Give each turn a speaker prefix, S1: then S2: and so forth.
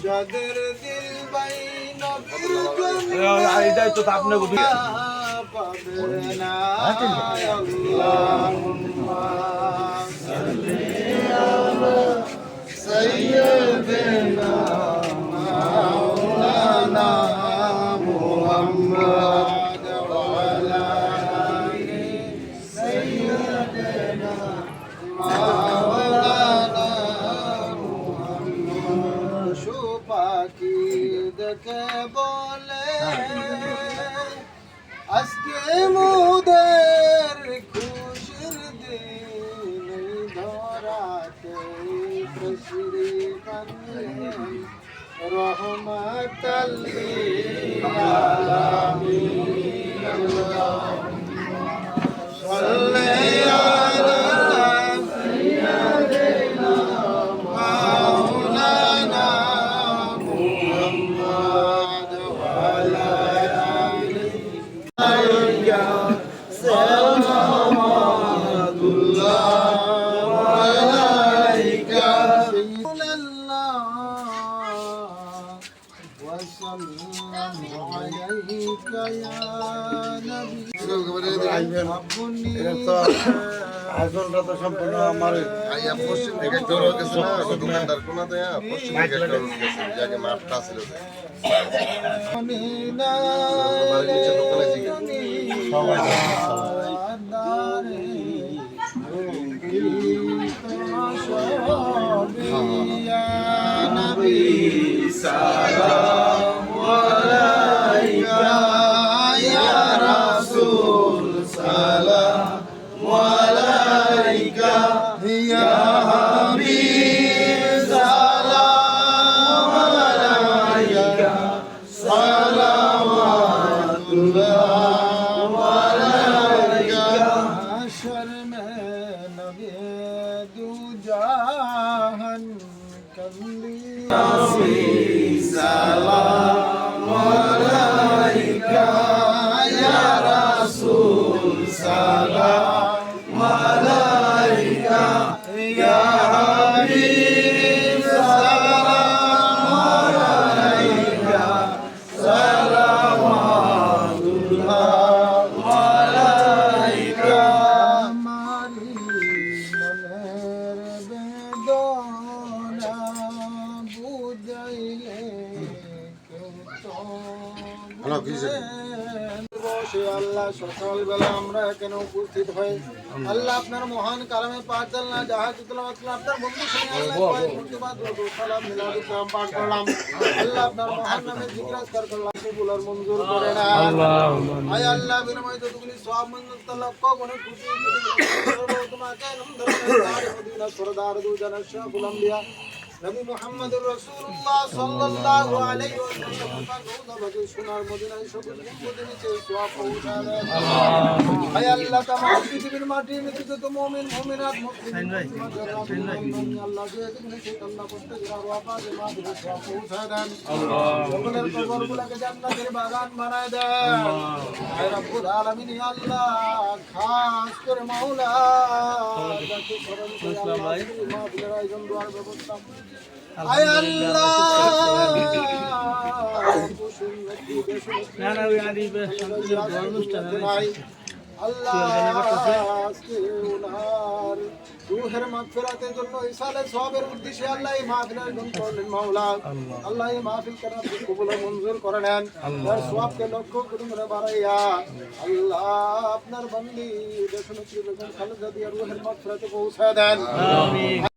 S1: যাদের দিল বাই নবীর জন্য
S2: এটাই তো আপনি
S1: পাবে না আল্লাহুম্মা সাল্লি আলা সাইয়্যিদিনা মাওলানা মুহাম্মদ ওয়া আলা আলি সাইয়্যিদিনা মাওলানা মুহাম্মদ সুপাকি দেখে বলে আজকে মোদের খুশির দিন ধরাতে তশরীফ আনলেন রহমাতাল লিল আলামিন সাল্লি আলা সাইয়্যিদিনা মাওলানা মুহাম্মদ ওয়া আলা
S2: আয়োজনটা তো সম্পূর্ণ আমার
S3: পশ্চিম থেকে একটা রোগ গেছে না দোকানদার কোনাতে পশ্চিম থেকে একটা রোগ গেছে জায়গায় মাঠটা ছিল বাড়ির নিচে দোকানে জিগে
S2: সবাই
S1: সালামু আলাইকা ইয়া রাসূল সালামু আলাইকা ইয়া হাবিব সালামু আলাইকা সালাওয়াতুল্লাহ আলাইকা হাশর মে নবী দু জাহান কমলি সালামু আলাইকা ইয়া রাসূল সালামু আলাইকা ইয়া হাবিব সালামু আলাইকা সালাওয়াতুল্লাহ আলাইকা আমারি মনের বেদনা বুঝাইলে
S3: হ্যালো কি
S1: আল্লাহ সকালবেলা আমরা কেন উপস্থিত হই আল্লাহ আপনার মহান কালামে পাঠ জানলা জাহাজ তেলাওয়াত আপনার বন্ধু সঙ্গে আল্লাহ মুর্তবাদ ওয়া সালাম মিলাদ কালাম পাঠ করলাম আল্লাহ আপনার মহান নামে জিকির আজকার করলাম কবুল মঞ্জুর করে না আল্লাহুম্মা আয় আল্লাহ বিনময় যতগুলি সওয়াব মঞ্জুর তলব কোনে খুশি তোমাকে নমদরদার মদিনা সরদার দু জানাত শাহুল আম্বিয়া নবী মুহাম্মদুর রাসূলুল্লাহ সাল্লাল্লাহু আলাইহি ওয়াসাল্লাম নবী সোনার মদিনায় সকল মুমিনকে সওয়াব পৌঁছাবে আল্লাহ আয় আল্লাহ তামাম পৃথিবীর মাটির মধ্যে যত মুমিন মুমিনাত মুসলিম আল্লাহ যে দিনে সে আল্লাহ করতে যাওয়া ওয়াফাতে মাহফিল সওয়াব পৌঁছায় দেন আল্লাহ সকলের কবরগুলোকে জান্নাতের বাগান বানায় দেন আয় রব্বুল আলামিন আল্লাহ খাস করে মাওলা যাকে স্মরণ করে আল্লাহ মাহফিলের আয়োজন দেওয়ার ব্যবস্থা আয় আল্লাহ আল্লাহ রূহের মাগফিরাতের জন্য ইসালে সওয়াবের উদ্দেশ্যে আল্লাহ এই মাহফিল আয়োজন করলেন মাওলা আল্লাহ এই মাহফিল করার কবুল মঞ্জুর করে নেন আর সওয়াবকে লক্ষ্য করে করে বাড়াইয়া আল্লাহ আপনার বান্দি দেশনেত্রী বেগম খালেদা জিয়ার রূহের মাগফিরাতে পৌঁছে দেন আমিন।